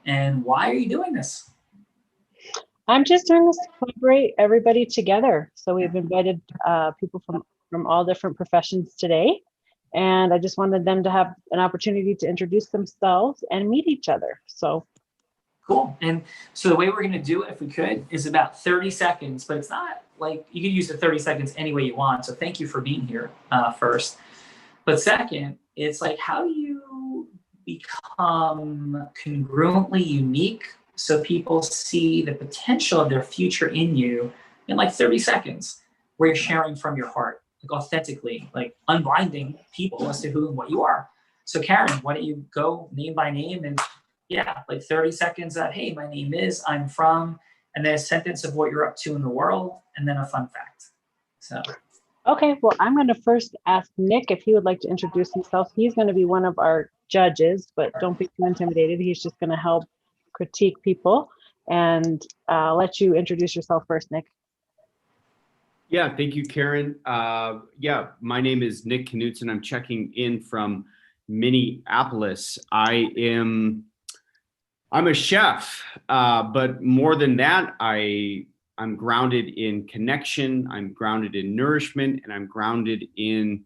And why are you doing this? I'm just doing this to collaborate everybody together. So we've invited people from all different professions today. And I just wanted them to have an opportunity to introduce themselves and meet each other. So Cool. And so the way we're going to do it, if we could, is about 30 seconds, but it's not like you can use the 30 seconds any way you want. So thank you for being here first. But second, it's like, how do you become congruently unique so people see the potential of their future in you in like 30 seconds, where you're sharing from your heart, like authentically, like unblinding people as to who and what you are. So Karen, why don't you go name by name and like 30 seconds of, hey, my name is, I'm from, and then a sentence of what you're up to in the world, and then a fun fact. So. Okay, well, I'm going to first ask Nick if he would like to introduce himself. He's going to be one of our judges, but don't be too intimidated. He's just going to help critique people. And I'll let you introduce yourself first, Nick. Yeah, thank you, Karen. My name is Nick Knutson. I'm checking in from Minneapolis. I'm a chef, but more than that, I'm grounded in connection, I'm grounded in nourishment, and I'm grounded in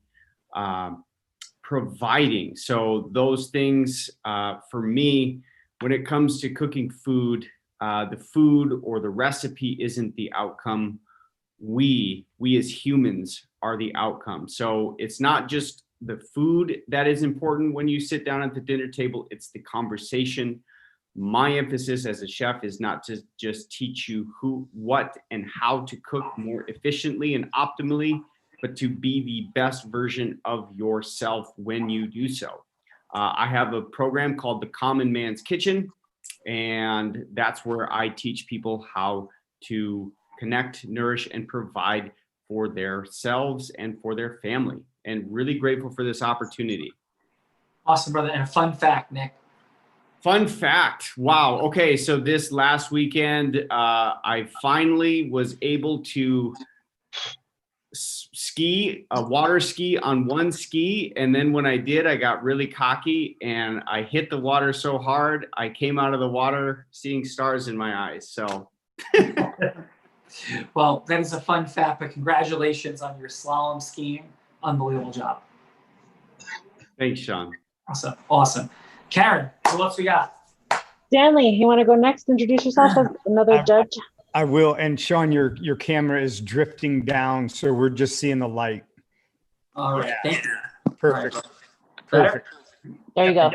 providing. So those things, for me, when it comes to cooking food, the food or the recipe isn't the outcome. We as humans are the outcome. So it's not just the food that is important when you sit down at the dinner table, it's the conversation. My emphasis as a chef is not to just teach you who, what, and how to cook more efficiently and optimally, but to be the best version of yourself when you do so. I have a program called The Common Man's Kitchen, and that's where I teach people how to connect, nourish, and provide for themselves and for their family. And really grateful for this opportunity. Awesome, brother. And a fun fact, Nick. Fun fact. Wow. Okay. So this last weekend, I finally was able to water ski on one ski. And then when I did, I got really cocky and I hit the water so hard, I came out of the water seeing stars in my eyes. So. Well, that is a fun fact, but congratulations on your slalom skiing. Unbelievable job. Thanks, Sean. Awesome. Karen, who else we got? Stanley, you want to go next? Introduce yourself as another judge. I will. And Sean, your camera is drifting down, so we're just seeing the light. All right. Thank you. Perfect. Right. Perfect. There you go.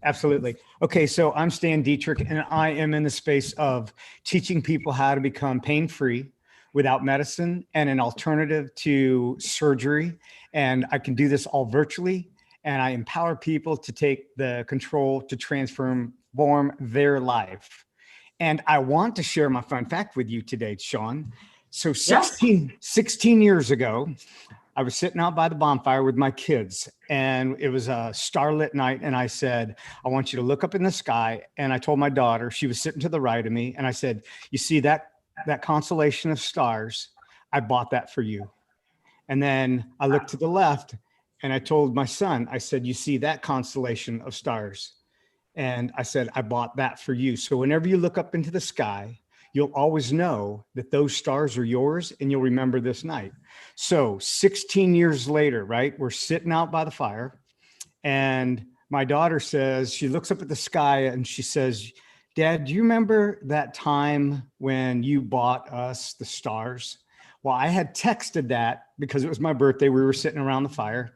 Absolutely. Okay, so I'm Stan Dietrich, and I am in the space of teaching people how to become pain-free without medicine and an alternative to surgery. And I can do this all virtually. And I empower people to take the control to transform their life. And I want to share my fun fact with you today, Sean. So 16 years ago, I was sitting out by the bonfire with my kids, and it was a starlit night. And I said, I want you to look up in the sky. And I told my daughter, she was sitting to the right of me. And I said, you see that constellation of stars? I bought that for you. And then I looked to the left, and I told my son, I said, you see that constellation of stars? And I said, I bought that for you. So whenever you look up into the sky, you'll always know that those stars are yours, and you'll remember this night. So 16 years later, right, we're sitting out by the fire, and my daughter says, she looks up at the sky and she says, Dad, do you remember that time when you bought us the stars? Well, I had texted that because it was my birthday. We were sitting around the fire.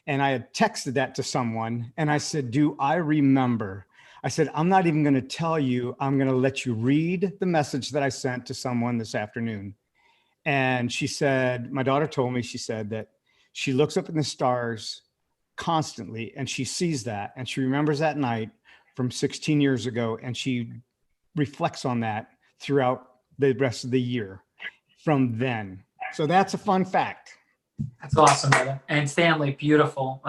And I had texted that to someone, and I said, do I remember? I said, I'm not even going to tell you. I'm going to let you read the message that I sent to someone this afternoon. And she said, my daughter told me, she said that she looks up in the stars constantly, and she sees that, and she remembers that night from 16 years ago, and she reflects on that throughout the rest of the year from then. So that's a fun fact. That's awesome, brother. And Stanley, beautiful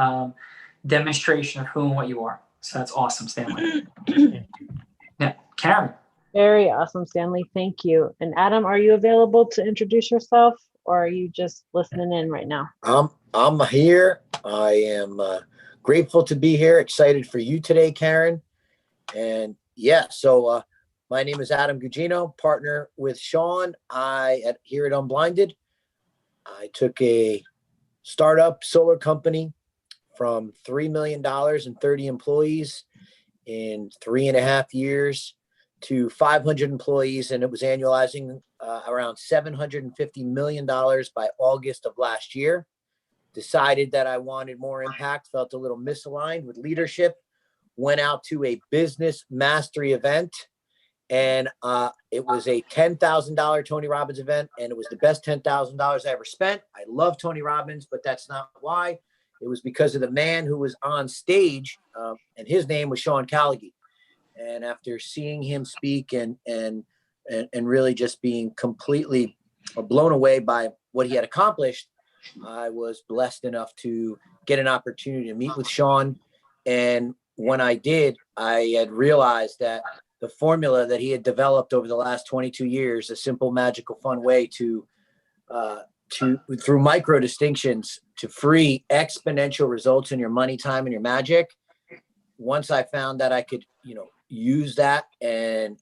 demonstration of who and what you are. So that's awesome, Stanley. Yeah, Karen. Very awesome, Stanley. Thank you. And Adam, are you available to introduce yourself, or are you just listening in right now? I'm here. I am grateful to be here. Excited for you today, Karen. And So my name is Adam Gugino, partner with Sean. Here at Unblinded. I took a startup solar company from $3 million and 30 employees in 3.5 years to 500 employees, and it was annualizing around $750 million by August of last year. Decided that I wanted more impact, felt a little misaligned with leadership, went out to a business mastery event, and it was a $10,000 Tony Robbins event, and it was the best $10,000 I ever spent. I love Tony Robbins, but that's not why. It was because of the man who was on stage, and his name was Sean Callaghan. And after seeing him speak and really just being completely blown away by what he had accomplished, I was blessed enough to get an opportunity to meet with Sean. And when I did, I had realized that the formula that he had developed over the last 22 years, a simple, magical, fun way to through micro distinctions to free exponential results in your money, time, and your magic. Once I found that I could, use that and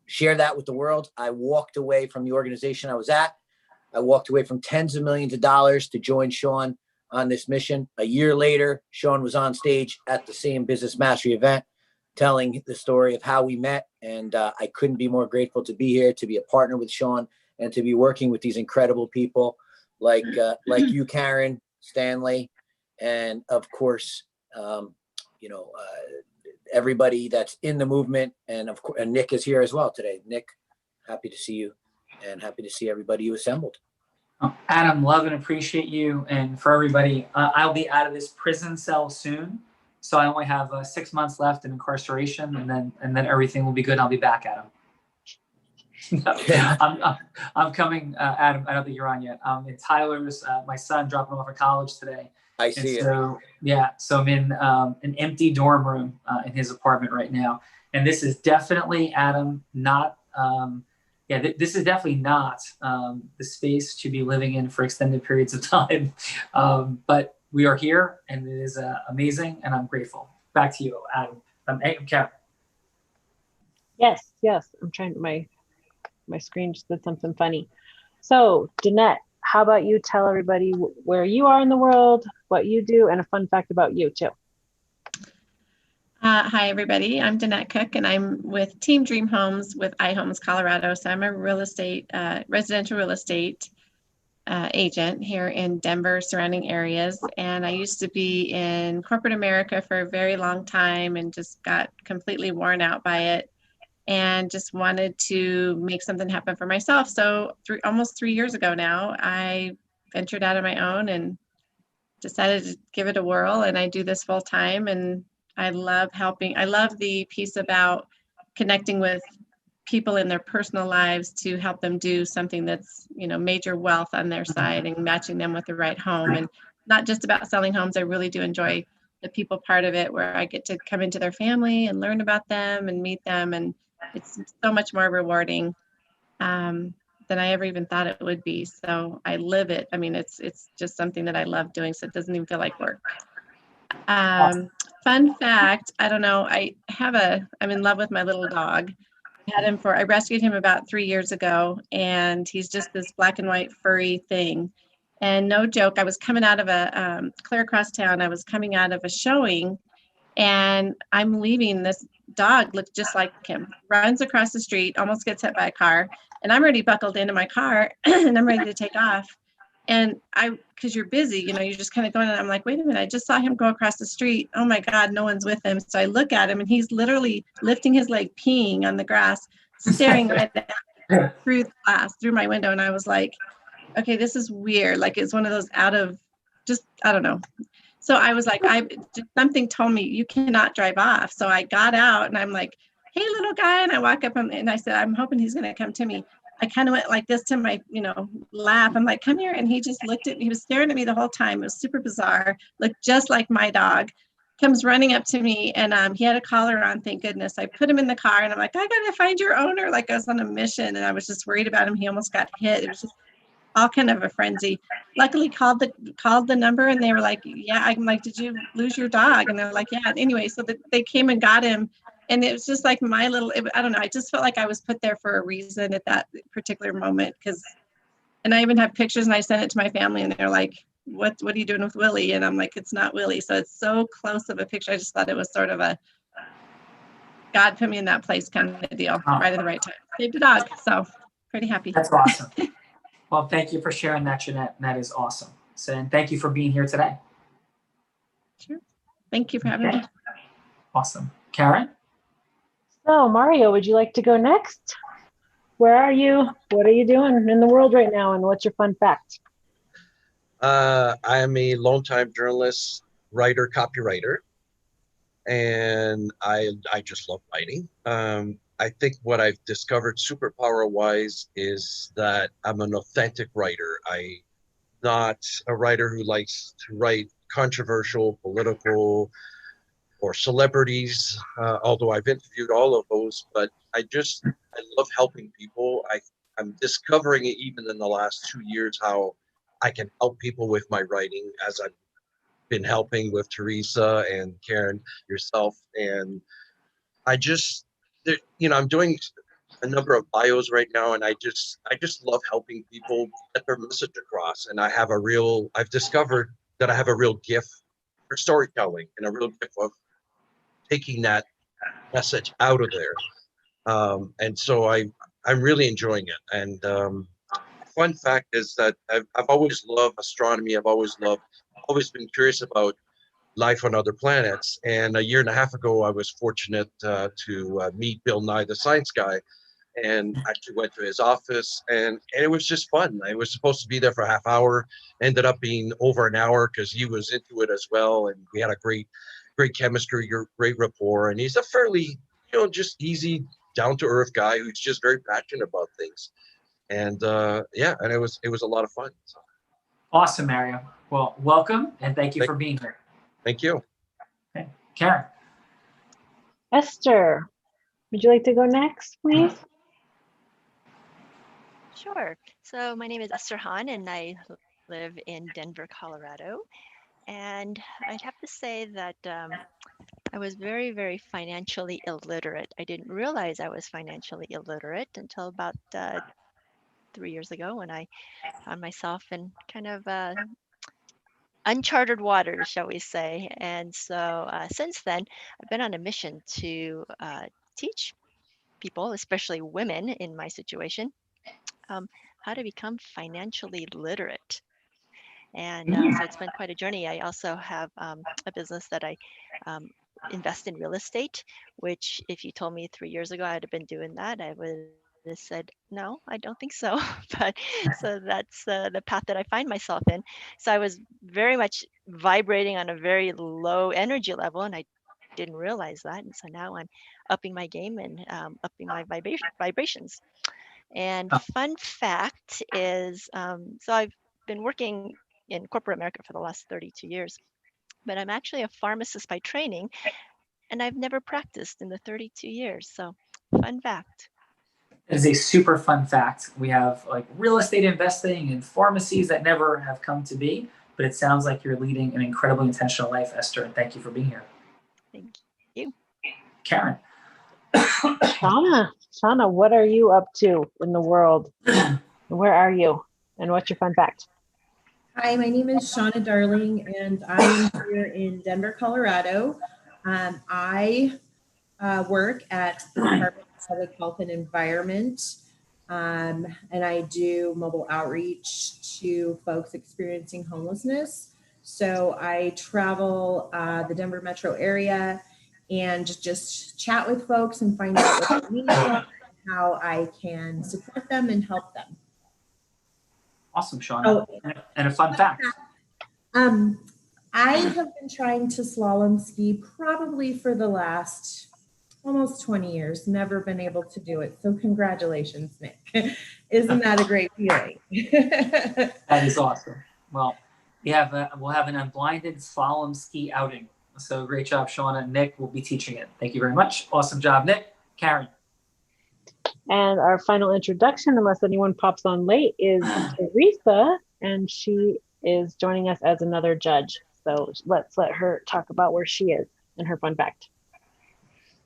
share that with the world, I walked away from the organization I was at. I walked away from tens of millions of dollars to join Sean on this mission. A year later, Sean was on stage at the same business mastery event, telling the story of how we met. And I couldn't be more grateful to be here, to be a partner with Sean, and to be working with these incredible people like you, Karen, Stanley, and of course, everybody that's in the movement. And of course, and Nick is here as well today. Nick, happy to see you, and happy to see everybody you assembled. Adam, love and appreciate you. And for everybody, I'll be out of this prison cell soon. So I only have 6 months left in incarceration, and then everything will be good. I'll be back, Adam. I'm coming, Adam. I don't think you're on yet. In Tyler's, my son dropping him off at college today. I see it. So I'm in an empty dorm room in his apartment right now. And this is definitely, Adam, not. This is definitely not the space to be living in for extended periods of time. But we are here, and it is amazing, and I'm grateful. Back to you, Adam. I'm Karen. Yes. I'm trying to, my screen just did something funny. So, Danette, how about you tell everybody where you are in the world, what you do, and a fun fact about you too. Hi, everybody. I'm Danette Cook, and I'm with Team Dream Homes with iHomes Colorado. So I'm a residential real estate agent here in Denver, surrounding areas. And I used to be in corporate America for a very long time and just got completely worn out by it and just wanted to make something happen for myself. So almost 3 years ago now, I ventured out on my own and decided to give it a whirl. And I do this full time, and I love helping. I love the piece about connecting with people in their personal lives to help them do something that's, major wealth on their side and matching them with the right home. And not just about selling homes. I really do enjoy the people part of it, where I get to come into their family and learn about them and meet them. And it's so much more rewarding than I ever even thought it would be. So I live it. I mean, it's just something that I love doing. So it doesn't even feel like work. Fun fact, I don't know, I'm in love with my little dog. I rescued him about 3 years ago, and he's just this black and white furry thing. And no joke, I was coming out of clear across town, I was coming out of a showing, and I'm leaving. This dog looked just like him, runs across the street, almost gets hit by a car, and I'm already buckled into my car and I'm ready to take off. And because you're busy, you're just kind of going, and I'm like, wait a minute, I just saw him go across the street. Oh my God, no one's with him. So I look at him, and he's literally lifting his leg, peeing on the grass, staring right at through the glass, through my window. And I was like, okay, this is weird. Like, it's one of those I don't know. So I was like, something told me you cannot drive off. So I got out, and I'm like, hey, little guy. And I walk up, and I said, I'm hoping he's going to come to me. I kind of went like this to my, lap. I'm like, come here. And he just he was staring at me the whole time. It was super bizarre. Looked just like my dog. Comes running up to me, and he had a collar on, thank goodness. I put him in the car, and I'm like, I got to find your owner. Like, I was on a mission, and I was just worried about him. He almost got hit. It was just all kind of a frenzy. Luckily called the number, and they were like, yeah. I'm like, did you lose your dog? And they're like, yeah. Anyway, so they came and got him. And it was just like my little, I don't know, I just felt like I was put there for a reason at that particular moment. And I even have pictures and I sent it to my family and they're like, what are you doing with Willie? And I'm like, it's not Willie. So it's so close of a picture. I just thought it was sort of a God put me in that place kind of deal, right at the right time. Saved a dog. So pretty happy. That's awesome. Well, thank you for sharing that, Jeanette. That is awesome. So, and thank you for being here today. Sure. Thank you for having me. Awesome. Karen? So Mario, would you like to go next? Where are you? What are you doing in the world right now? And what's your fun fact? I am a longtime journalist, writer, copywriter, and I just love writing. I think what I've discovered superpower-wise is that I'm an authentic writer. I'm not a writer who likes to write controversial, political, or celebrities, although I've interviewed all of those, but I love helping people. I'm discovering it even in the last 2 years, how I can help people with my writing, as I've been helping with Teresa and Karen, yourself. And I'm doing a number of bios right now, and I just love helping people get their message across. And I've discovered that I have a real gift for storytelling and a real gift of taking that message out of there. And so I'm really enjoying it. And fun fact is that I've always loved astronomy. I've always been curious about life on other planets. And a year and a half ago, I was fortunate to meet Bill Nye, the science guy, and actually went to his office, and it was just fun. I was supposed to be there for a half hour, ended up being over an hour because he was into it as well, and we had a great chemistry, great rapport. And he's a fairly, just easy, down-to-earth guy who's just very passionate about things. And and it was a lot of fun. So. Awesome, Mario. Well, welcome, and thank you for being here. Thank you. Okay. Karen? Esther, would you like to go next, please? Sure. So my name is Esther Hahn, and I live in Denver, Colorado. And I'd have to say that I was very, very financially illiterate. I didn't realize I was financially illiterate until about 3 years ago, when I found myself in kind of uncharted waters, shall we say. And so since then, I've been on a mission to teach people, especially women in my situation, how to become financially literate. And so it's been quite a journey. I also have a business that I invest in real estate, which if you told me 3 years ago I'd have been doing that, I would have said, no, I don't think so. But so that's the path that I find myself in. So I was very much vibrating on a very low energy level, and I didn't realize that. And so now I'm upping my game and upping my vibrations. And fun fact is, so I've been working in corporate America for the last 32 years, but I'm actually a pharmacist by training, and I've never practiced in the 32 years. So fun fact. It is a super fun fact. We have like real estate investing and pharmacies that never have come to be, but it sounds like you're leading an incredibly intentional life, Esther, and thank you for being here. Thank you. Karen. Shauna, what are you up to in the world? Where are you? And what's your fun fact? Hi, my name is Shauna Darling, and I am here in Denver, Colorado. I work at the Department of Public Health and Environment, and I do mobile outreach to folks experiencing homelessness. So I travel the Denver metro area and just chat with folks and find out what their needs are and how I can support them and help them. Awesome, Shauna. And a fun fact. I have been trying to slalom ski probably for the last almost 20 years, never been able to do it. So congratulations, Nick. Isn't that a great feeling? That is awesome. Well, we'll have an unblinded slalom ski outing. So great job, Shauna. Nick will be teaching it. Thank you very much. Awesome job, Nick. Karen. And our final introduction, unless anyone pops on late, is Teresa, and she is joining us as another judge. So let's let her talk about where she is and her fun fact.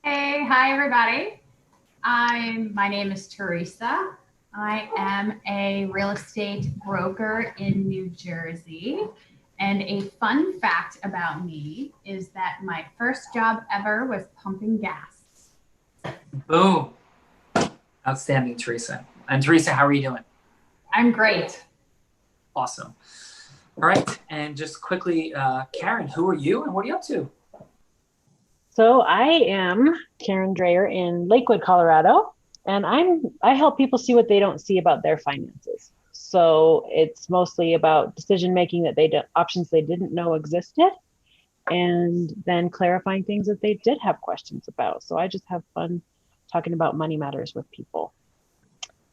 Hey, hi everybody. My name is Teresa. I am a real estate broker in New Jersey. And a fun fact about me is that my first job ever was pumping gas. Boom. Outstanding, Teresa. And Teresa, how are you doing? I'm great. Awesome. All right. And just quickly, Karen, who are you and what are you up to? So I am Karen Draher in Lakewood, Colorado, and I help people see what they don't see about their finances. So it's mostly about decision making that options they didn't know existed, and then clarifying things that they did have questions about. So I just have fun talking about money matters with people.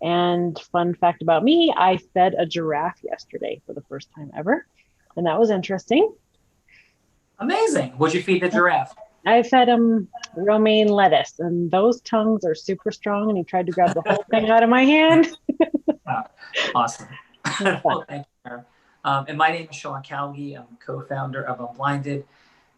And fun fact about me, I fed a giraffe yesterday for the first time ever, and that was interesting. Amazing. What'd you feed the giraffe? I fed him romaine lettuce, and those tongues are super strong, and he tried to grab the whole thing out of my hand. Wow. Awesome. Well, thank you, Karen. And my name is Sean Calgi. I'm co-founder of Unblinded.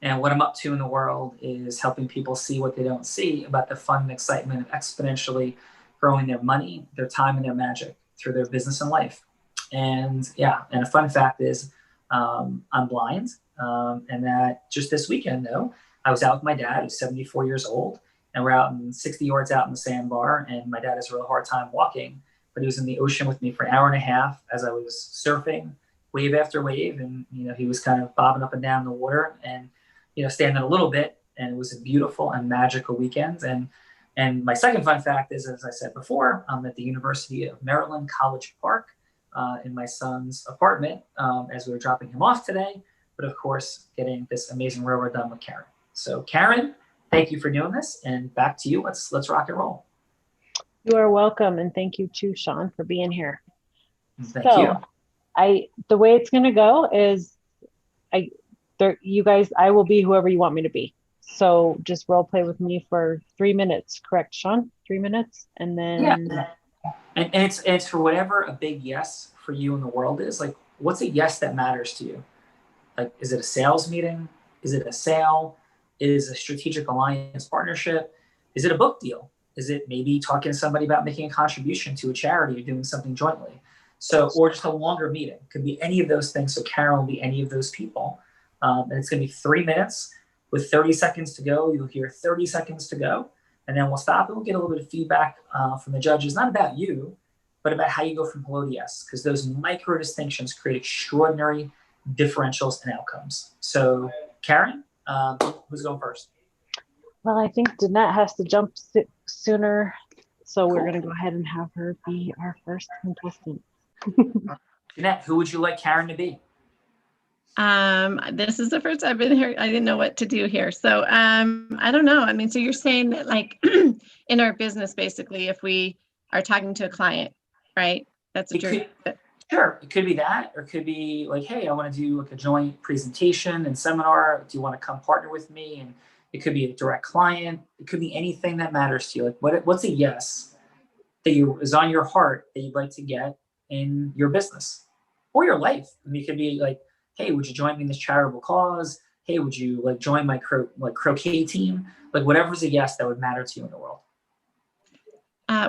And what I'm up to in the world is helping people see what they don't see about the fun and excitement of exponentially growing their money, their time, and their magic through their business and life. And yeah, and a fun fact is I'm blind. And that just this weekend, though, I was out with my dad, who's 74 years old, and we're out in 60 yards out in the sandbar. And my dad has a real hard time walking, but he was in the ocean with me for an hour and a half as I was surfing wave after wave. And, he was kind of bobbing up and down the water and, standing a little bit. And it was a beautiful and magical weekend. And my second fun fact is, as I said before, I'm at the University of Maryland College Park in my son's apartment as we were dropping him off today. But of course, getting this amazing railroad done with Karen. So Karen, thank you for doing this, and back to you. Let's rock and roll. You are welcome, and thank you too, Sean, for being here. Thank you. The way it's going to go is, you guys, I will be whoever you want me to be. So just role play with me for 3 minutes, correct, Sean? 3 minutes, and then and it's for whatever a big yes for you in the world is. Like, what's a yes that matters to you? Like, is it a sales meeting? Is it a sale? Is a strategic alliance partnership? Is it a book deal? Is it maybe talking to somebody about making a contribution to a charity or doing something jointly? So, or just a longer meeting. It could be any of those things. So Karen will be any of those people. And it's going to be 3 minutes with 30 seconds to go. You'll hear 30 seconds to go. And then we'll stop and we'll get a little bit of feedback from the judges, not about you, but about how you go from hello to yes. Because those micro distinctions create extraordinary differentials and outcomes. So Karen, who's going first? Well, I think Danette has to jump sooner, so we're going to go ahead and have her be our first contestant. Danette, who would you like Karen to be? This is the first I've been here. I didn't know what to do here. So I don't know. I mean, so you're saying that, like, in our business, basically, if we are talking to a client, right? That's a journey. Sure. It could be that, or it could be like, hey, I want to do like a joint presentation and seminar. Do you want to come partner with me? And it could be a direct client. It could be anything that matters to you. Like, what's a yes that is on your heart that you'd like to get in your business or your life? I mean, it could be like, hey, would you join me in this charitable cause? Hey, would you like join my croquet team? Like, whatever's a yes that would matter to you in the world.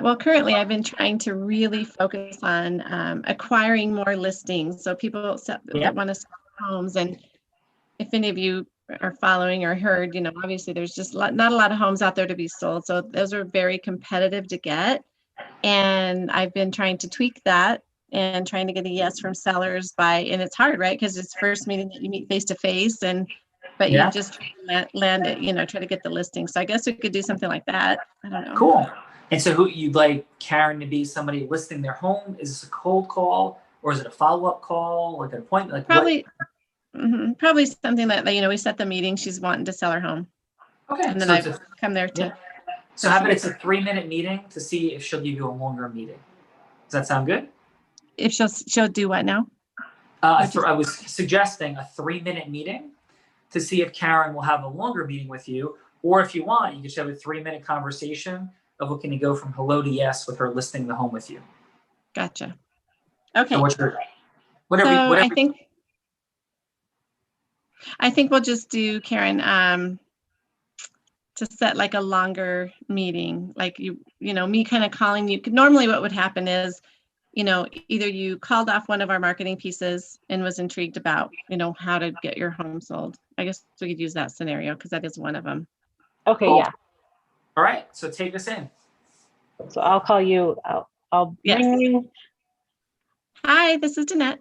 Well, currently I've been trying to really focus on acquiring more listings. So people that want to sell homes. And if any of you are following or heard, obviously there's just not a lot of homes out there to be sold. So those are very competitive to get. And I've been trying to tweak that and trying to get a yes from sellers and it's hard, right? Because it's first meeting that you meet face to face, but you just land it, try to get the listing. So I guess we could do something like that. I don't know. Cool. And so who you'd like Karen to be? Somebody listing their home? Is this a cold call or is it a follow-up call, like an appointment? Like probably something that, we set the meeting. She's wanting to sell her home. Okay. And then I come there to. Yeah. So how about it's a 3-minute meeting to see if she'll give you a longer meeting? Does that sound good? If she'll do what now? I was suggesting a 3-minute meeting to see if Karen will have a longer meeting with you, or if you want, you could just have a 3-minute conversation of looking to go from hello to yes with her listing the home with you. Gotcha. Okay. So whatever. I think we'll just do, Karen, to set like a longer meeting, like me kind of calling you. Normally what would happen is, either you called off one of our marketing pieces and was intrigued about, how to get your home sold. I guess we could use that scenario because that is one of them. Okay, Cool. yeah. All right, so take us in. So I'll call you. I'll Yes. ring you. Hi, this is Danette.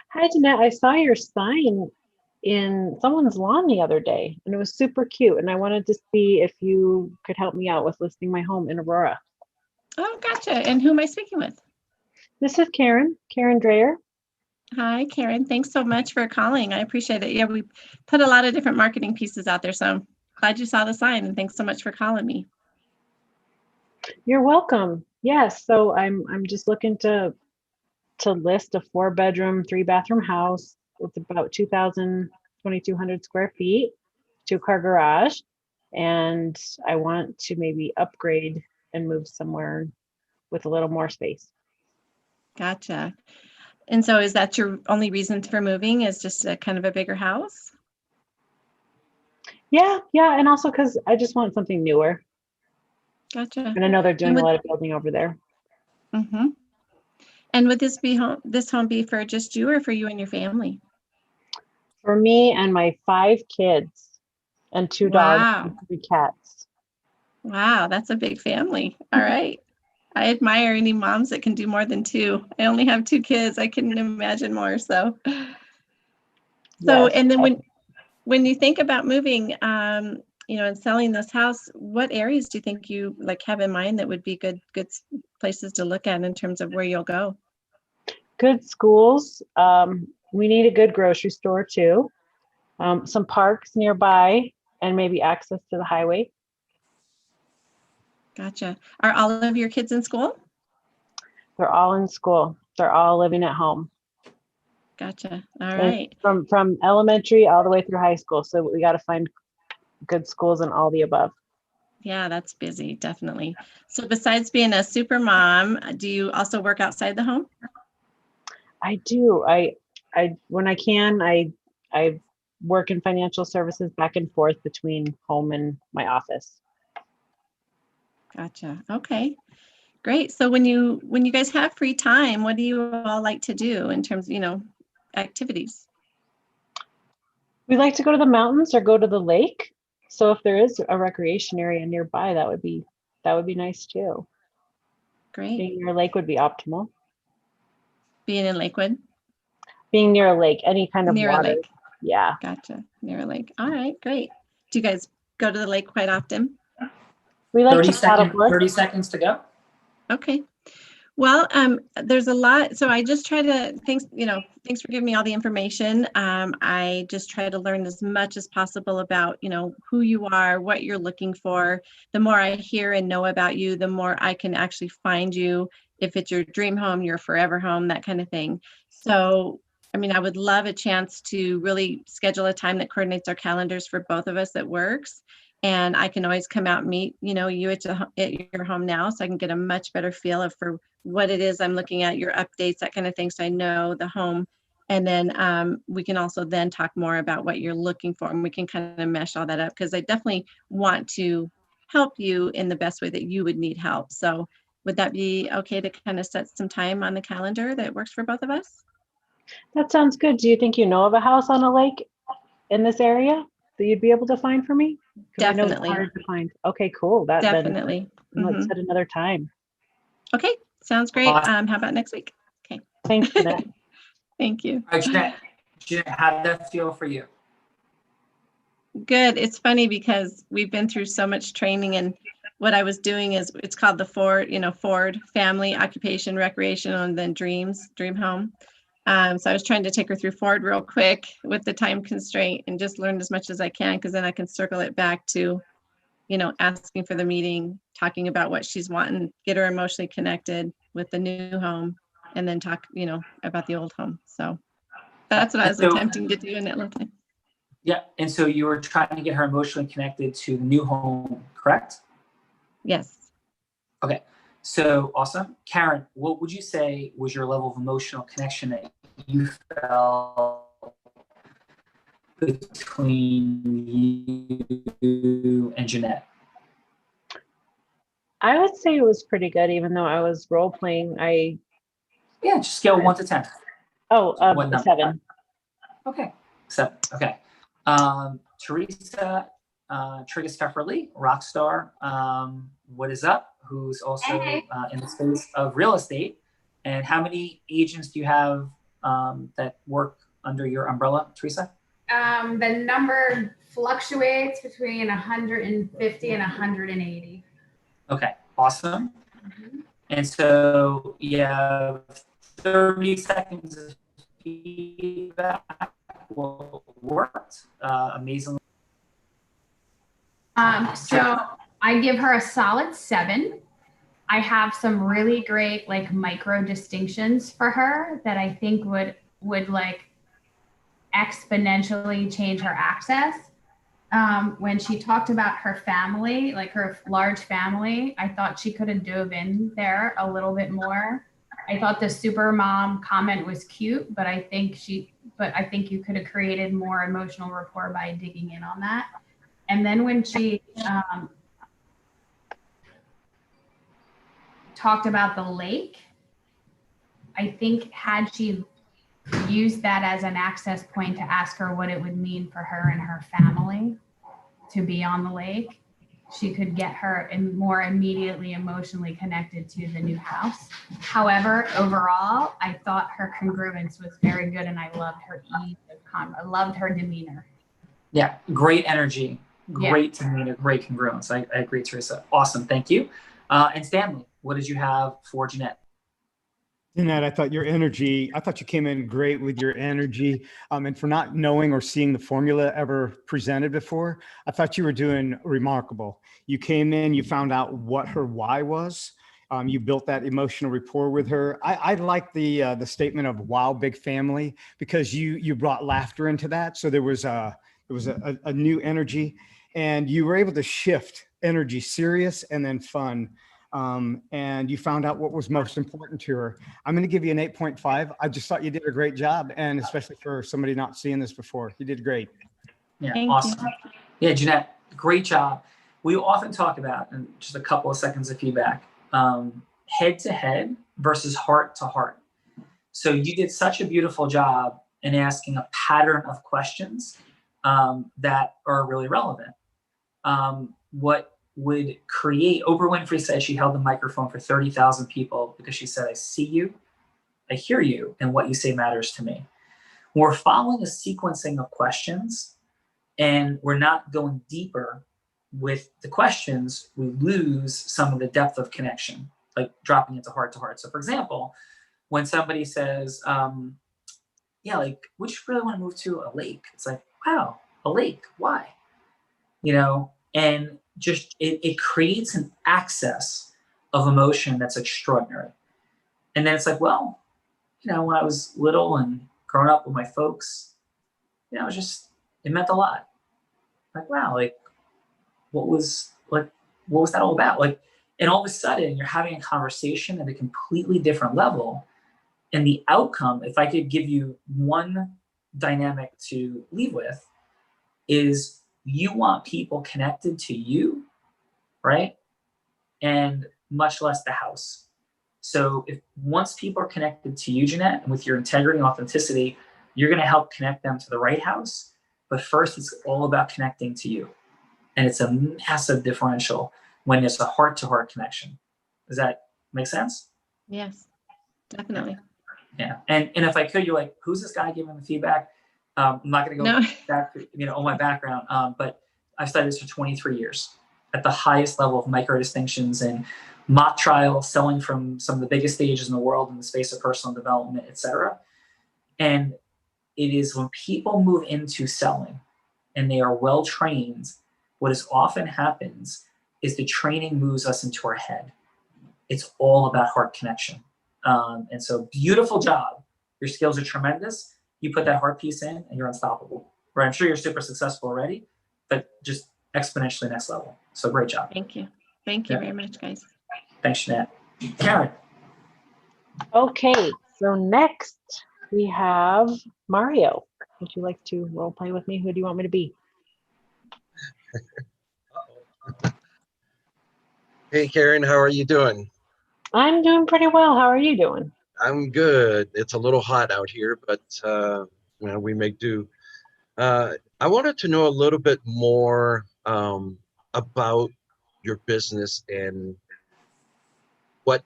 Hi, Jeanette. I saw your sign in someone's lawn the other day, and it was super cute. And I wanted to see if you could help me out with listing my home in Aurora. Oh, gotcha. And who am I speaking with? This is Karen Draher. Hi, Karen. Thanks so much for calling. I appreciate it. Yeah, we put a lot of different marketing pieces out there, so I'm glad you saw the sign, and thanks so much for calling me. You're welcome. Yes. So I'm just looking to list a 4-bedroom, 3-bathroom house with about 2,200 square feet, 2-car garage, and I want to maybe upgrade and move somewhere with a little more space. Gotcha. And so is that your only reason for moving, is just a kind of a bigger house? Yeah, and also because I just want something newer. Gotcha. And I know they're doing And a lot of building over there. Mm-hmm. And would this home be for just you or for you and your family? For me and my 5 kids and 2 dogs Wow. and 3 cats. Wow, that's a big family. All right. I admire any moms that can do more than 2. I only have 2 kids. I couldn't imagine more. So, Yes. And then when you think about moving, and selling this house, what areas do you think you have in mind that would be good places to look at in terms of where you'll go? Good schools. We need a good grocery store too. Some parks nearby and maybe access to the highway. Gotcha. Are all of your kids in school? They're all in school. They're all living at home. Gotcha. All And right. from elementary all the way through high school. So we got to find good schools and all the above. Yeah, that's busy, definitely. So besides being a super mom, do you also work outside the home? I do. I when I can, I work in financial services back and forth between home and my office. Gotcha. Okay. Great. So when you guys have free time, what do you all like to do in terms of, activities? We like to go to the mountains or go to the lake. So if there is a recreation area nearby, that would be nice too. Great. Being near a lake would be optimal. Being in Lakewood? Being near a lake, any kind of Near water. a lake. Yeah. Gotcha. Near a lake. All right, great. Do you guys go to the lake quite often? We like 30 to paddleboard. 30 seconds to go. Okay. Well, there's a lot. So I just try to, thanks for giving me all the information. I just try to learn as much as possible about, who you are, what you're looking for. The more I hear and know about you, the more I can actually find you. If it's your dream home, your forever home, that kind of thing. So, I would love a chance to really schedule a time that coordinates our calendars for both of us that works. And I can always come out and meet, you at your home now, so I can get a much better feel for what it is I'm looking at, your updates, that kind of thing, so I know the home. And then we can also then talk more about what you're looking for, and we can kind of mesh all that up, because I definitely want to help you in the best way that you would need help. So would that be okay to kind of set some time on the calendar that works for both of us? That sounds good. Do you think you know of a house on a lake in this area that you'd be able to find for me? Because I know it's Definitely. hard to find. Okay, cool. Definitely. Then let's set another time. Okay, sounds great. Awesome. How about next week? Okay. Thanks for that. Thank you. All right, Jeanette, how did that feel for you? Good. It's funny because we've been through so much training, and what I was doing is, it's called the Ford Family Occupation Recreational and then Dream Home. So I was trying to take her through Ford real quick with the time constraint, and just learn as much as I can, because then I can circle it back to, asking for the meeting, talking about what she's wanting, get her emotionally connected with the new home, and then talk, about the old home. So that's what I was attempting to do in that little time. Yeah, and so you were trying to get her emotionally connected to the new home, correct? Yes. Okay, so awesome. Karen, what would you say was your level of emotional connection that you felt between you and Jeanette? I would say it was pretty good, even though I was role playing. Yeah, just scale 1 to 10. What number? 7. Okay, 7. Okay. Teresa Trigger rock star. What is up? Who's also Hey. in the space of real estate. And how many agents do you have that work under your umbrella, Teresa? The number fluctuates between 150 and 180. Okay, awesome. And so you have 30 seconds of feedback. What worked amazingly. So I give her a solid 7. I have some really great like micro distinctions for her that I think would like exponentially change her access. When she talked about her family, like her large family, I thought she could have dove in there a little bit more. I thought the super mom comment was cute, but I think you could have created more emotional rapport by digging in on that. And then when she talked about the lake, I think had she used that as an access point to ask her what it would mean for her and her family to be on the lake, she could get her more immediately emotionally connected to the new house. However, overall, I thought her congruence was very good, and I loved her ease of I loved her demeanor. Yeah, great energy, great demeanor, great congruence. I agree, Teresa. Awesome, thank you. And Stanley, what did you have for Jeanette? Jeanette, I thought you came in great with your energy. And for not knowing or seeing the formula ever presented before, I thought you were doing remarkable. You came in, you found out what her why was. You built that emotional rapport with her. I like the statement of "Wow, big family," because you brought laughter into that. So there was a new energy, and you were able to shift energy, serious and then fun. And you found out what was most important to her. I'm going to give you an 8.5. I just thought you did a great job, and especially for somebody not seeing this before, you did great. Yeah, Thank awesome. you. Yeah, Jeanette, great job. We often talk about, and just a couple of seconds of feedback, head to head versus heart to heart. So you did such a beautiful job in asking a pattern of questions that are really relevant. What would create, Oprah Winfrey said she held the microphone for 30,000 people because she said, I see you, I hear you, and what you say matters to me. We're following a sequencing of questions and we're not going deeper with the questions, we lose some of the depth of connection, like dropping into heart to heart. So for example, when somebody says, yeah, like, would you really want to move to a lake? It's like, wow, a lake, why? You know, and just it creates an access of emotion that's extraordinary. And then it's like, well, you know, when I was little and growing up with my folks, you know, it meant a lot. Like, wow, like what was that all about? Like, and all of a sudden you're having a conversation at a completely different level. And the outcome, if I could give you one dynamic to leave with, is you want people connected to you, right? And much less the house. So if once people are connected to you, Jeanette, and with your integrity and authenticity, you're going to help connect them to the right house. But first, it's all about connecting to you. And it's a massive differential when there's a heart-to-heart connection. Does that make sense? Yes, definitely. Yeah. And if I could, you're like, who's this guy giving the feedback? I'm not going to go back, on my background, but I've studied this for 23 years at the highest level of micro distinctions and mock trials, selling from some of the biggest stages in the world in the space of personal development, et cetera. And it is when people move into selling and they are well trained, what is often happens is the training moves us into our head. It's all about heart connection. And so beautiful job. Your skills are tremendous. You put that heart piece in and you're unstoppable. Right? I'm sure you're super successful already, but just exponentially next level. So great job. Thank you. Thank you very much, guys. Thanks, Jeanette. Karen. Okay, so next we have Mario. Would you like to role play with me? Who do you want me to be? Hey, Karen, how are you doing? I'm doing pretty well. How are you doing? I'm good. It's a little hot out here, but well, we make do. I wanted to know a little bit more about your business and what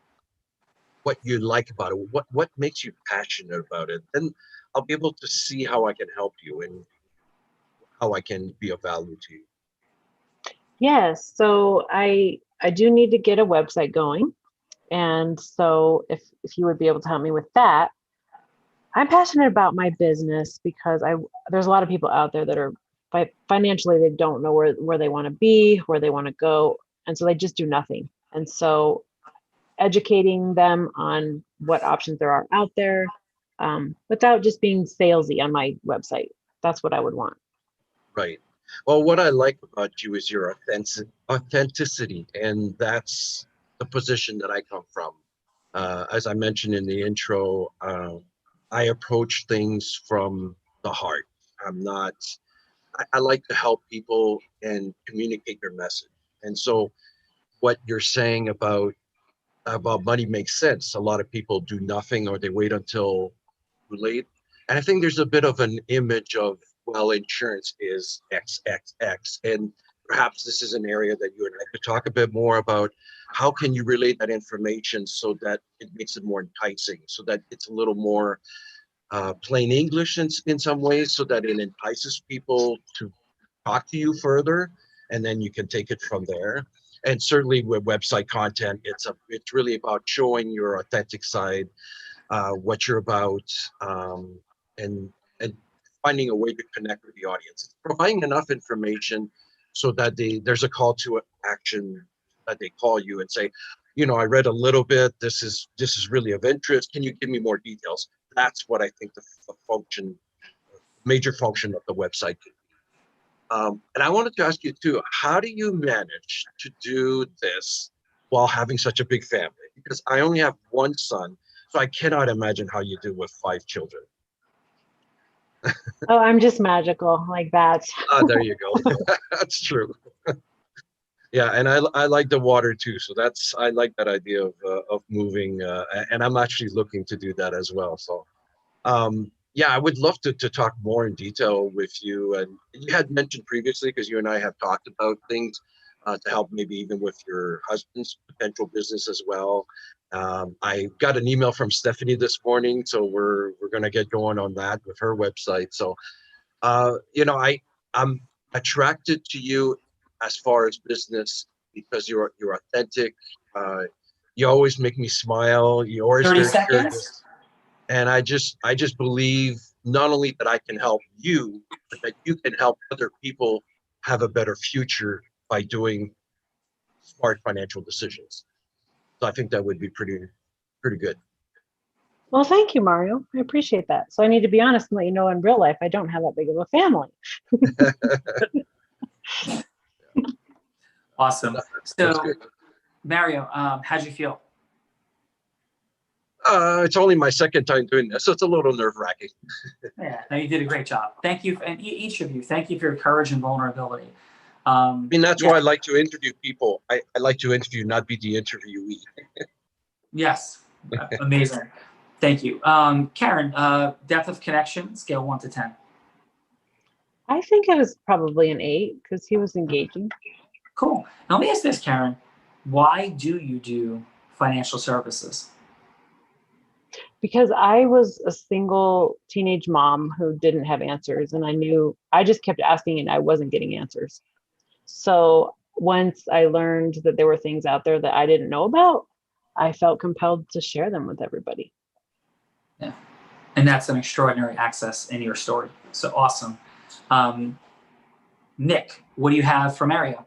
what you like about it. What makes you passionate about it? Then I'll be able to see how I can help you and how I can be of value to you. Yes, so I do need to get a website going. And so if you would be able to help me with that, I'm passionate about my business because there's a lot of people out there that are financially, they don't know where they want to be, where they want to go. And so they just do nothing. And so educating them on what options there are out there, without just being salesy on my website. That's what I would want. Right. Well, what I like about you is your authenticity, and that's the position that I come from. As I mentioned in the intro, I approach things from the heart. I'm not, I like to help people and communicate their message. And so what you're saying about money makes sense. A lot of people do nothing or they wait until too late. And I think there's a bit of an image of, well, insurance is X, X, X. And perhaps this is an area that you and I could talk a bit more about. How can you relate that information so that it makes it more enticing, so that it's a little more plain English in some ways, so that it entices people to talk to you further, and then you can take it from there. And certainly with website content, it's really about showing your authentic side, what you're about, and finding a way to connect with the audience. It's providing enough information so that there's a call to action, that they call you and say, you know, I read a little bit. This is really of interest. Can you give me more details? That's what I think the major function of the website could be. And I wanted to ask you too, how do you manage to do this while having such a big family? Because I only have one son, so I cannot imagine how you do with 5 children. Oh, I'm just magical like that. There you go. That's true. Yeah, and I like the water too, so I like that idea of moving, and I'm actually looking to do that as well. So, yeah, I would love to talk more in detail with you. And you had mentioned previously, because you and I have talked about things to help maybe even with your husband's potential business as well. I got an email from Stephanie this morning, so we're going to get going on that with her website. So, you know, I'm attracted to you as far as business because you're authentic. You always make me smile. You always 30 very seconds. curious. And I just believe not only that I can help you, but that you can help other people have a better future by doing smart financial decisions. So I think that would be pretty good. Well, thank you, Mario. I appreciate that. So I need to be honest and let you know in real life, I don't have that big of a family. Awesome. So, Mario, how'd you feel? It's only my second time doing this, so it's a little nerve-wracking. Yeah, no, you did a great job. Thank you, and each of you, thank you for your courage and vulnerability. I mean, that's yeah. why I like to interview people. I like to interview, not be the interviewee. Yes, amazing. Thank you. Karen, depth of connection, scale 1 to 10. I think it was probably an 8 because he was engaging. Cool. Now let me ask this, Karen. Why do you do financial services? Because I was a single teenage mom who didn't have answers, and I just kept asking and I wasn't getting answers. So once I learned that there were things out there that I didn't know about, I felt compelled to share them with everybody. Yeah. And that's an extraordinary access in your story. So awesome. Nick, what do you have for Mario?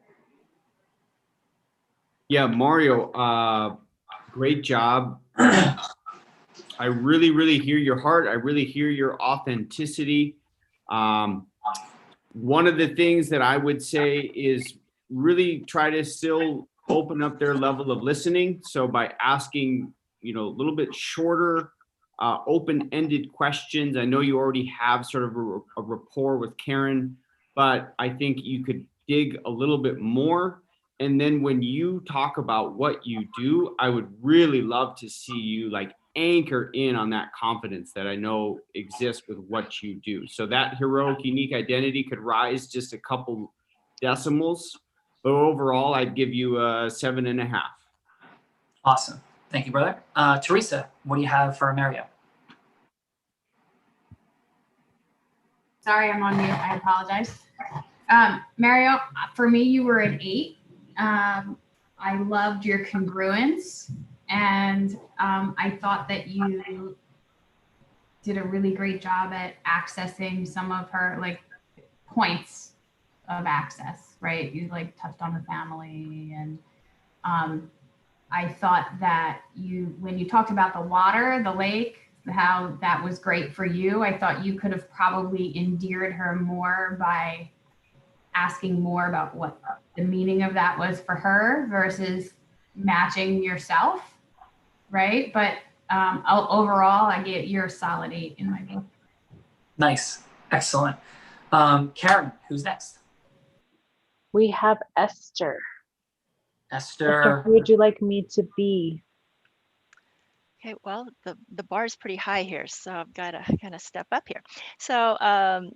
Yeah, Mario, great job. I really, really hear your heart. I really hear your authenticity. One of the things that I would say is really try to still open up their level of listening. So by asking, a little bit shorter open-ended questions. I know you already have sort of a rapport with Karen, but I think you could dig a little bit more. And then when you talk about what you do, I would really love to see you like anchor in on that confidence that I know exists with what you do. So that heroic, unique identity could rise just a couple decimals, but overall, I'd give you a 7.5. Awesome. Thank you, brother. Teresa, what do you have for Mario? Sorry, I'm on mute. I apologize. Mario, for me, you were an 8. I loved your congruence, and I thought that you did a really great job at accessing some of her like points of access, right? You like touched on the family, and I thought that when you talked about the water, the lake, how that was great for you, I thought you could have probably endeared her more by asking more about what the meaning of that was for her versus matching yourself, right? But overall, I get you're a solid 8 in my book. Nice. Excellent. Karen, who's next? We have Esther. Esther. Who would you like me to be? Okay, well, the bar is pretty high here, so I've got to kind of step up here. So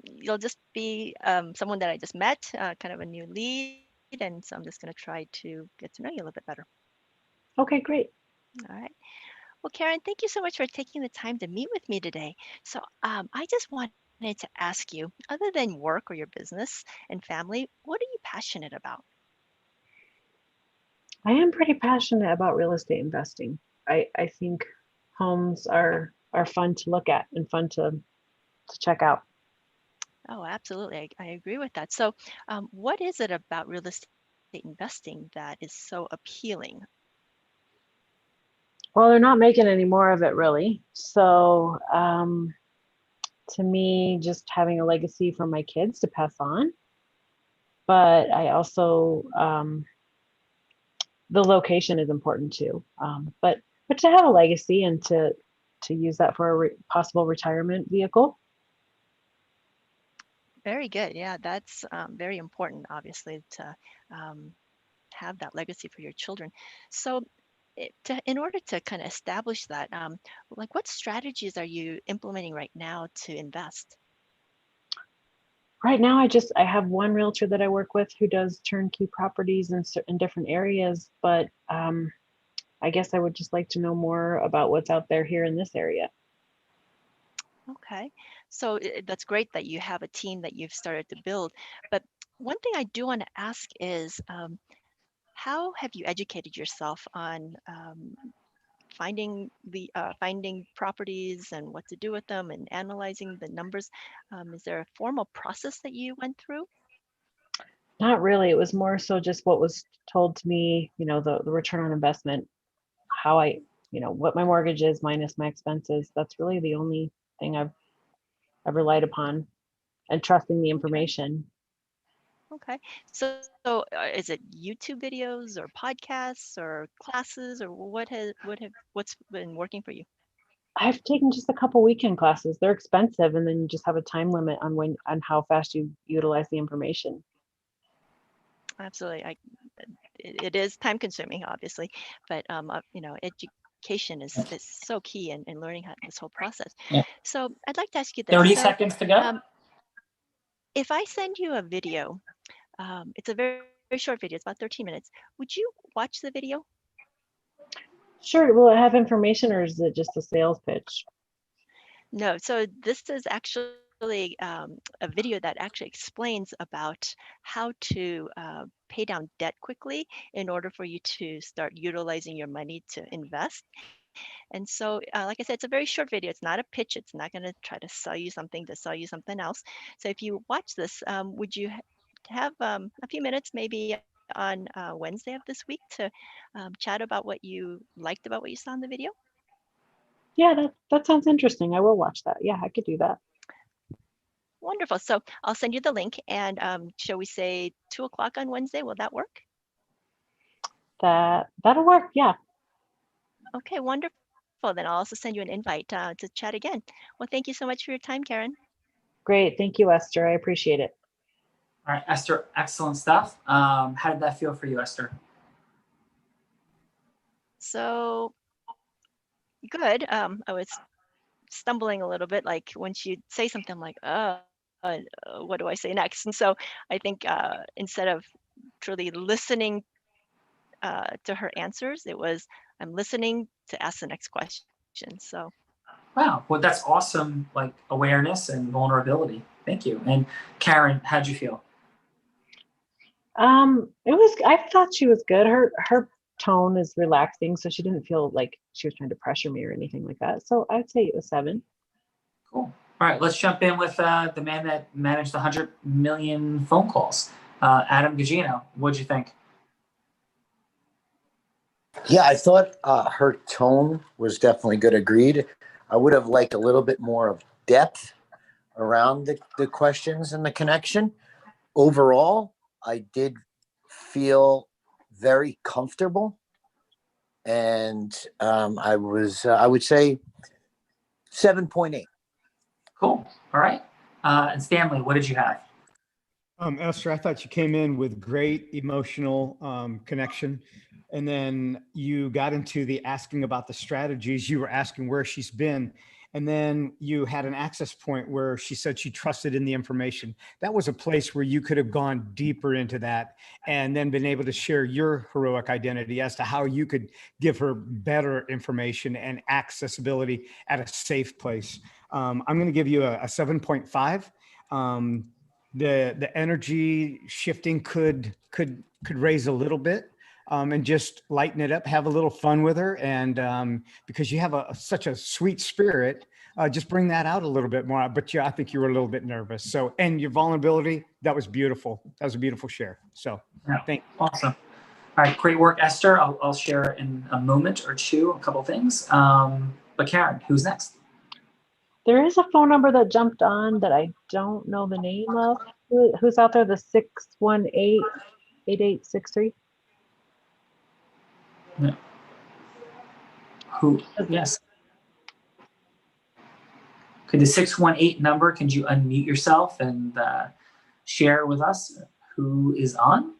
you'll just be someone that I just met, kind of a new lead, and so I'm just going to try to get to know you a little bit better. Okay, great. All right. Well, Karen, thank you so much for taking the time to meet with me today. So I just wanted to ask you, other than work or your business and family, what are you passionate about? I am pretty passionate about real estate investing. I think homes are fun to look at and fun to check out. Oh, absolutely. I agree with that. So what is it about real estate investing that is so appealing? Well, they're not making any more of it really. So to me, just having a legacy for my kids to pass on. But I also, the location is important too. But to have a legacy and to use that for a possible retirement vehicle. Very good. Yeah, that's very important, obviously, to have that legacy for your children. So in order to kind of establish that, like what strategies are you implementing right now to invest? Right now, I have one realtor that I work with who does turnkey properties in different areas, but I guess I would just like to know more about what's out there here in this area. Okay, so that's great that you have a team that you've started to build. But one thing I do want to ask is, how have you educated yourself on finding properties and what to do with them and analyzing the numbers? Is there a formal process that you went through? Not really. It was more so just what was told to me, the return on investment, how what my mortgage is minus my expenses. That's really the only thing I've relied upon, and trusting the information. Okay, so is it YouTube videos or podcasts or classes, or what's been working for you? I've taken just a couple weekend classes. They're expensive, and then you just have a time limit on how fast you utilize the information. Absolutely, it is time consuming, obviously, but education is so key in learning this whole process. Yeah. So I'd like to ask you this. 30 seconds to go. If I send you a video, it's a very, very short video, it's about 13 minutes. Would you watch the video? Sure. Will it have information, or is it just a sales pitch? No, so this is actually a video that actually explains about how to pay down debt quickly in order for you to start utilizing your money to invest. And so, like I said, it's a very short video. It's not a pitch. It's not going to try to sell you something to sell you something else. So if you watch this, would you have a few minutes maybe on Wednesday of this week to chat about what you liked about what you saw in the video? Yeah, that sounds interesting. I will watch that. Yeah, I could do that. Wonderful. So I'll send you the link, and shall we say 2 o'clock on Wednesday? Will that work? That'll work. Yeah. Okay, wonderful. wonderful. Then I'll also send you an invite to chat again. Well, thank you so much for your time, Karen. Great. Thank you, Esther. I appreciate it. All right, Esther, excellent stuff. How did that feel for you, Esther? So good. I was stumbling a little bit, like when she'd say something, I'm like, what do I say next? And so I think instead of truly listening to her answers, it was I'm listening to ask the next question. So Wow, well, that's awesome, like awareness and vulnerability. Thank you. And Karen, how'd you feel? I thought she was good. Her tone is relaxing, so she didn't feel like she was trying to pressure me or anything like that. So I'd say it was 7. Cool. All right, let's jump in with the man that managed 100 million phone calls, Adam Gugino. What'd you think? Yeah, I thought her tone was definitely good. Agreed. I would have liked a little bit more of depth around the questions and the connection. Overall, I did feel very comfortable, and I would say 7.8. Cool. All right. And Stanley, what did you have? Esther, I thought you came in with great emotional connection. And then you got into the asking about the strategies. You were asking where she's been. And then you had an access point where she said she trusted in the information. That was a place where you could have gone deeper into that and then been able to share your heroic identity as to how you could give her better information and accessibility at a safe place. I'm going to give you a 7.5. The energy shifting could raise a little bit. And just lighten it up, have a little fun with her. And because you have such a sweet spirit, just bring that out a little bit more. But yeah, I think you were a little bit nervous. So, and your vulnerability, that was beautiful. That was a beautiful share. So thank you. Awesome. All right, great work, Esther. I'll share in a moment or two, a couple things. But Karen, who's next? There is a phone number that jumped on that I don't know the name of. Who's out there? The 618-8863. Yeah. Who? Yes. Okay, the 618 number, could you unmute yourself and share with us who is on?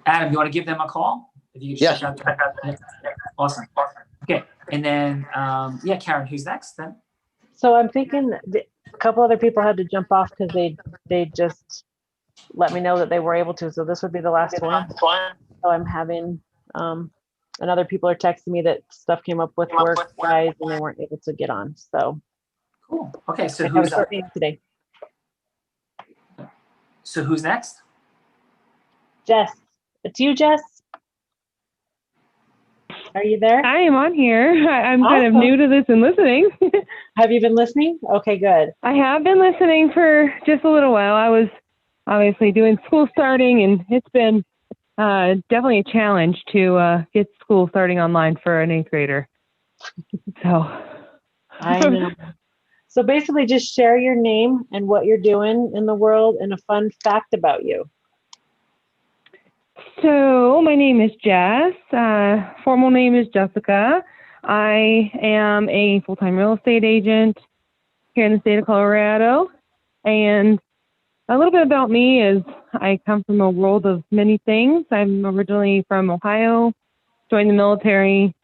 Adam, you want to give them a call? If you Yes. check out Awesome. Okay, and then, yeah, Karen, who's next then? So I'm thinking a couple other people had to jump off because they just let me know that they were able to. So this would be the last one. So I'm having, and other people are texting me that stuff came up with work guys and they weren't able to get on. So Cool. Okay, so I have a who's short up? meeting today. So who's next? Jess, it's you, Jess. Are you there? I am on here. I'm kind of Awesome. new to this and listening. Have you been listening? Okay, good. I have been listening for just a little while. I was obviously doing school starting, and it's been definitely a challenge to get school starting online for an 8th grader. So I know. So basically just share your name and what you're doing in the world and a fun fact about you. So my name is Jess. Formal name is Jessica. I am a full-time real estate agent here in the state of Colorado. And a little bit about me is I come from a world of many things. I'm originally from Ohio, joined the military,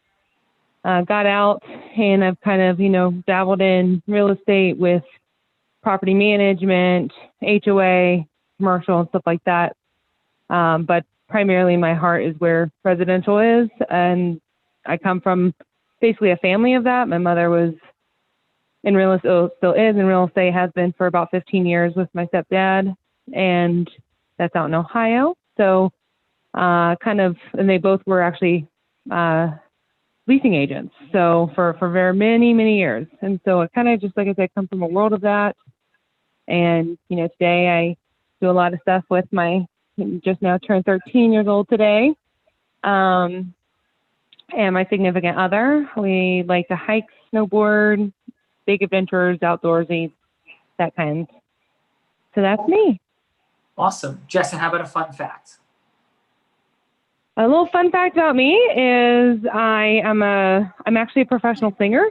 got out, and I've kind of, dabbled in real estate with property management, HOA, commercial, and stuff like that. But primarily my heart is where residential is. And I come from basically a family of that. My mother was in real estate, still is in real estate, has been for about 15 years with my stepdad. And that's out in Ohio. So and they both were actually leasing agents. So for very many, many years. And so it kind of just, like I said, come from a world of that. And, today I do a lot of stuff with just now turned 13 years old today. And my significant other. We like to hike, snowboard, big adventures, outdoorsy, that kind. So that's me. Awesome. Jess, and how about a fun fact? A little fun fact about me is I'm actually a professional singer.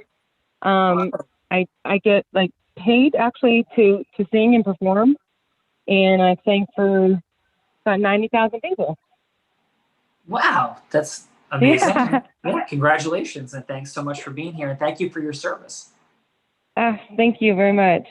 I get like paid actually to sing and perform, and I sang for about 90,000 people. Wow, that's amazing. Yeah. Yeah, congratulations, and thanks so much for being here, and thank you for your service. Thank you very much.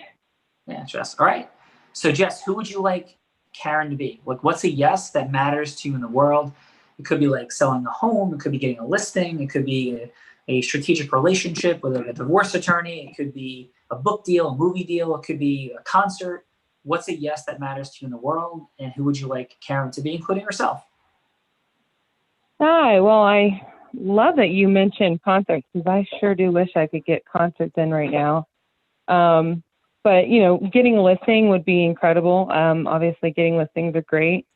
Yeah, Jess. All right. So, Jess, who would you like Karen to be? Like, what's a yes that matters to you in the world? It could be like selling a home. It could be getting a listing. It could be a strategic relationship with like a divorce attorney. It could be a book deal, a movie deal. It could be a concert. What's a yes that matters to you in the world? And who would you like Karen to be, including herself? Hi. Well, I love that you mentioned concerts because I sure do wish I could get concerts in right now. But, you know, getting a listing would be incredible. Obviously, getting listings are great.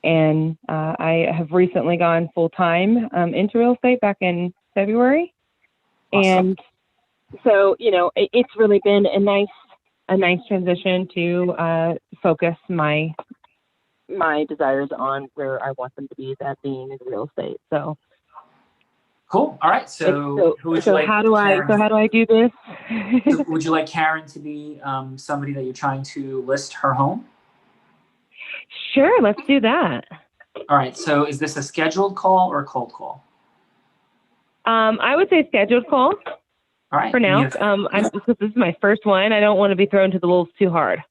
And I have recently gone full-time into real estate back in February. Awesome. And so, you know, it's really been a nice transition to focus my desires on where I want them to be, that being in real estate. So cool. All right. So who would you like? How do I do this? Would you like Karen to be somebody that you're trying to list her home? Sure, let's do that. All right. So is this a scheduled call or a cold call? I would say scheduled call. All right. For now, this is my first one. I don't want to be thrown to the wolves too hard.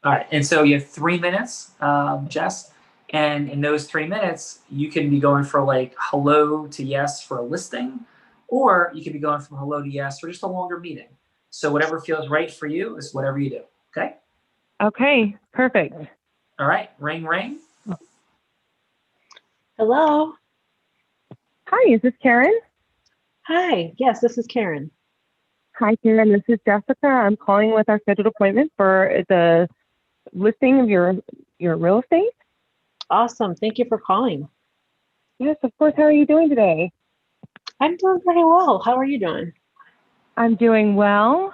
All right. And so you have 3 minutes, Jess. And in those 3 minutes, you can be going for like hello to yes for a listing, or you could be going from hello to yes for just a longer meeting. So whatever feels right for you is whatever you do. Okay. Okay. Perfect. All right. Ring, ring. Hello. Hi, is this Karen? Hi. Yes, this is Karen. Hi, Karen. This is Jessica. I'm calling with our scheduled appointment for the listing of your real estate. Awesome. Thank you for calling. Yes, of course. How are you doing today? I'm doing pretty well. How are you doing? I'm doing well.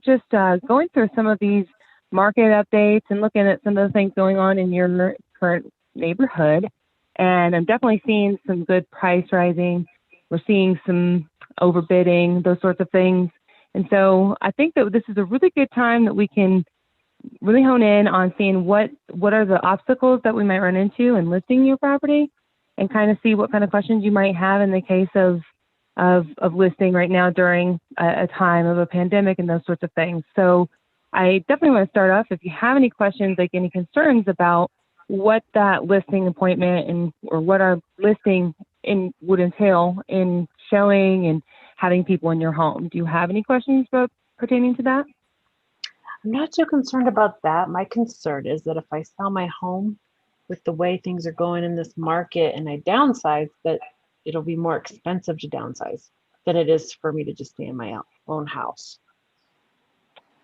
Just going through some of these market updates and looking at some of the things going on in your current neighborhood. And I'm definitely seeing some good price rising. We're seeing some overbidding, those sorts of things. And so I think that this is a really good time that we can really hone in on seeing what are the obstacles that we might run into in listing your property, and kind of see what kind of questions you might have in the case of listing right now during a time of a pandemic and those sorts of things. So I definitely want to start off, if you have any questions, like any concerns about what that listing appointment or what our listing would entail in showing and having people in your home. Do you have any questions pertaining to that? I'm not too concerned about that. My concern is that if I sell my home with the way things are going in this market and I downsize, that it'll be more expensive to downsize than it is for me to just stay in my own house.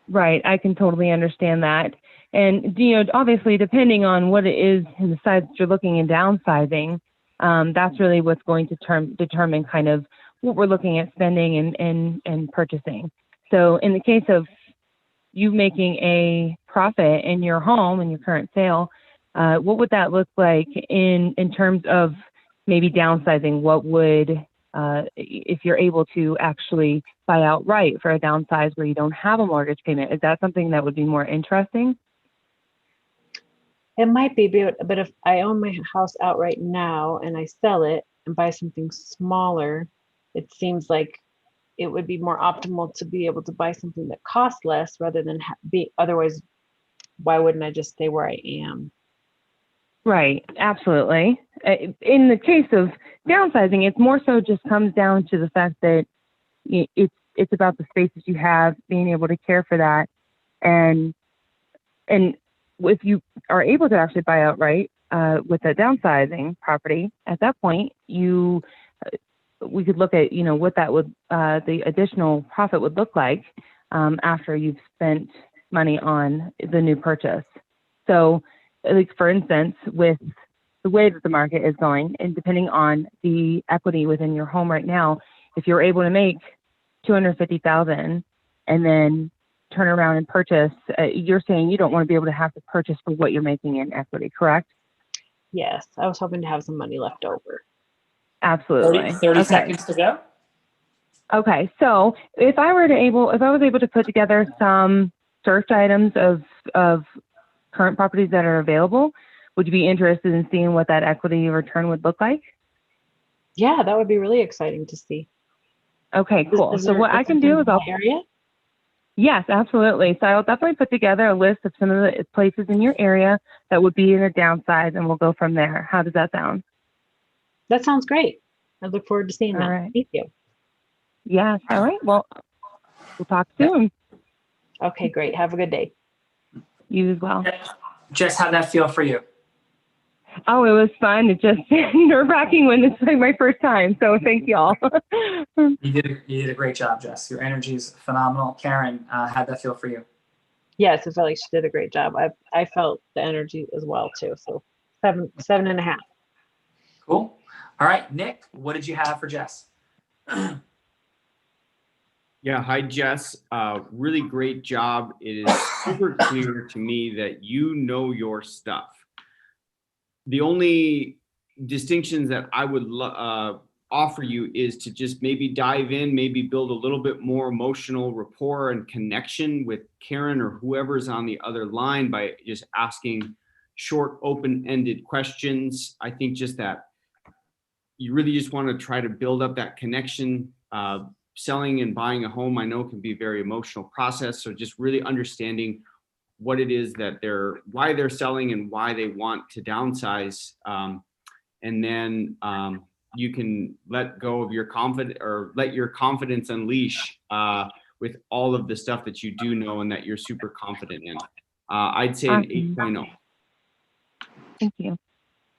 Right. I can totally understand that. And, you know, obviously, depending on what it is and the size that you're looking in downsizing, that's really what's going to determine kind of what we're looking at spending and purchasing. So in the case of you making a profit in your home, in your current sale, what would that look like in terms of maybe downsizing? What would, if you're able to actually buy outright for a downsize where you don't have a mortgage payment, is that something that would be more interesting? It might be, but if I own my house outright now and I sell it and buy something smaller, it seems like it would be more optimal to be able to buy something that costs less rather than otherwise. Why wouldn't I just stay where I am? Right, absolutely. In the case of downsizing, it's more so just comes down to the fact that it's about the space that you have, being able to care for that, and if you are able to actually buy outright with a downsizing property, at that point we could look at what that would the additional profit would look like after you've spent money on the new purchase. So, like for instance, with the way that the market is going, and depending on the equity within your home right now, if you're able to make $250,000 and then turn around and purchase, you're saying you don't want to be able to have to purchase for what you're making in equity, correct? Yes, I was hoping to have some money left over. Absolutely. 30 Okay. seconds to go. Okay, so if I was able to put together some search items of current properties that are available, would you be interested in seeing what that equity return would look like? Yeah, that would be really exciting to see. Okay, cool. Is So there what I can something do in is I'll my area? Yes, absolutely. So I'll definitely put together a list of some of the places in your area that would be in a downsize, and we'll go from there. How does that sound? That sounds great. I look forward to seeing All that. right. Thank you. Yes. All right. Well, we'll talk soon. Okay, great. Have a good day. You as well. Jess, how'd that feel for you? Oh, it was fun. It's just nerve-wracking when it's like my first time. So thank y'all. You did a great job, Jess. Your energy is phenomenal. Karen, how'd that feel for you? Yes, I felt like she did a great job. I felt the energy as well too. So 7.5. Cool. All right, Nick, what did you have for Jess? Yeah, hi Jess. Really great job. It is super clear to me that you know your stuff. The only distinctions that I would offer you is to just maybe dive in, maybe build a little bit more emotional rapport and connection with Karen or whoever's on the other line by just asking short, open-ended questions. I think just that you really just want to try to build up that connection. Selling and buying a home, I know, can be a very emotional process. So just really understanding what it is that why they're selling and why they want to downsize. And then you can let go of your let your confidence unleash with all of the stuff that you do know and that you're super confident in. I'd say an 8.0. Thank you.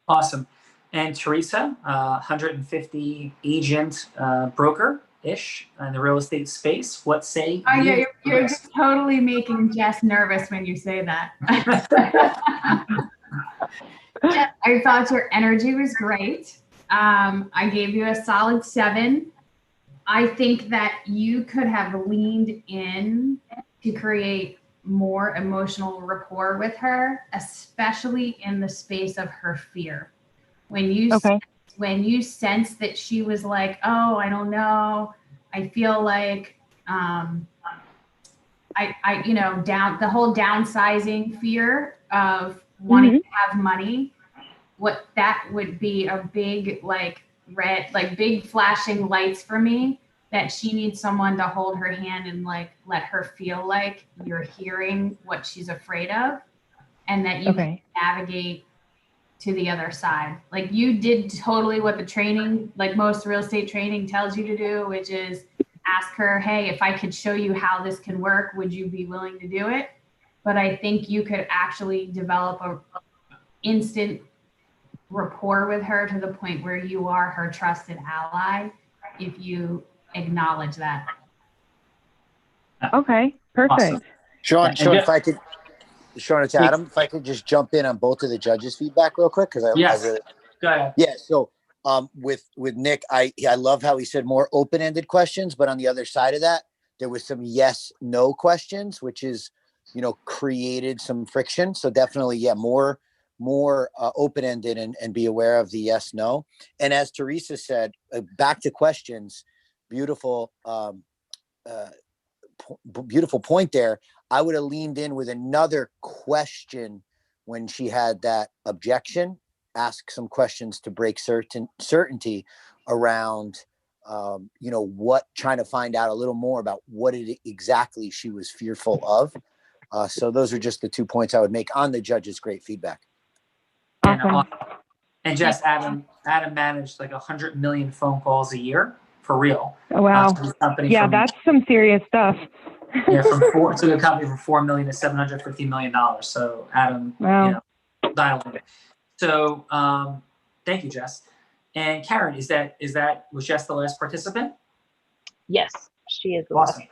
Awesome. And Teresa, 150 agent broker-ish in the real estate space. What say Oh, you? yeah, you're just totally making Jess nervous when you say that. Jess, I thought your energy was great. I gave you a solid 7. I think that you could have leaned in to create more emotional rapport with her, especially in the space of her fear. When you sense that she was like, oh, I don't know, I feel like the whole downsizing fear of wanting to have money, what that would be a big big flashing lights for me, that she needs someone to hold her hand and like let her feel like you're hearing what she's afraid of, and that you can navigate to the other side. Like you did totally what the training, like most real estate training tells you to do, which is ask her, hey, if I could show you how this can work, would you be willing to do it? But I think you could actually develop a instant rapport with her to the point where you are her trusted ally if you acknowledge that. Okay, perfect. Awesome. Sean, And if I could, Sean, it's Adam. If I could just jump in on both of the judges' feedback real quick, because Yes. I really, Go ahead. yeah. So with Nick, I love how he said more open-ended questions, but on the other side of that, there was some yes/no questions, which is, created some friction. So definitely, yeah, more open-ended and be aware of the yes/no. And as Teresa said, back to questions, beautiful. Beautiful point there. I would have leaned in with another question when she had that objection. Ask some questions to break certainty around, trying to find out a little more about what exactly she was fearful of. So those are just the 2 points I would make on the judge's great feedback. Awesome. And Jess, Adam managed like 100 million phone calls a year for real. Oh, wow. Yeah, that's some serious stuff. Yeah, to the company from $4 million to $750 million. So Adam, wow. Dial in. So thank you, Jess. And Karen, was Jess the last participant? Yes, she is the Awesome.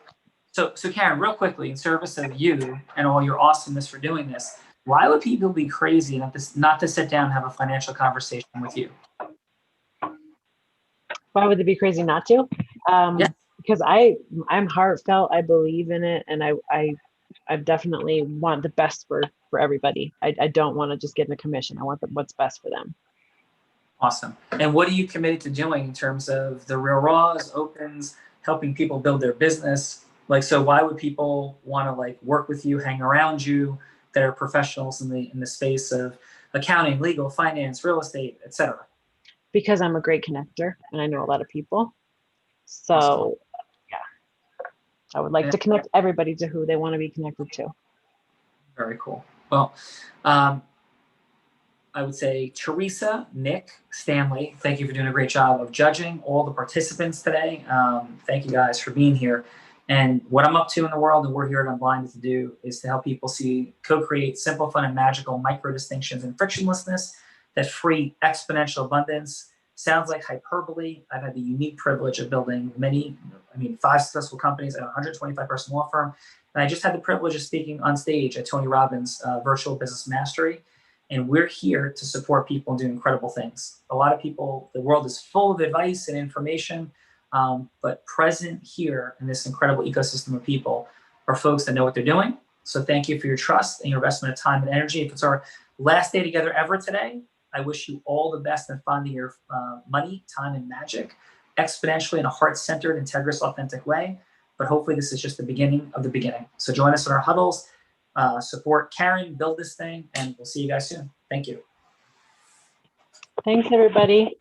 last. So Karen, real quickly, in service of you and all your awesomeness for doing this, why would people be crazy not to sit down and have a financial conversation with you? Why would they be crazy not to? Because I'm heartfelt. I believe in it, and I definitely want the best for everybody. I don't want to just get in a commission. I want what's best for them. Awesome. And what are you committed to doing in terms of the real raws, opens, helping people build their business? Like, so why would people want to like work with you, hang around you, that are professionals in the space of accounting, legal, finance, real estate, etc.? Because I'm a great connector and I know a lot of people. So Awesome. yeah, I would like to connect everybody to who they want to be connected to. Very cool. Well, I would say Teresa, Nick, Stanley, thank you for doing a great job of judging all the participants today. Thank you guys for being here. And what I'm up to in the world, and we're here at Unblinded to do, is to help people co-create simple, fun, and magical micro distinctions and frictionlessness that free exponential abundance. Sounds like hyperbole. I've had the unique privilege of building 5 successful companies at a 125-person law firm. And I just had the privilege of speaking on stage at Tony Robbins' Virtual Business Mastery. And we're here to support people and do incredible things. A lot of people, the world is full of advice and information, but present here in this incredible ecosystem of people are folks that know what they're doing. So thank you for your trust and your investment of time and energy. If it's our last day together ever today, I wish you all the best in finding your money, time, and magic exponentially in a heart-centered, integrous, authentic way. But hopefully this is just the beginning of the beginning. So join us in our huddles. Support Karen, build this thing, and we'll see you guys soon. Thank you. Thanks, everybody.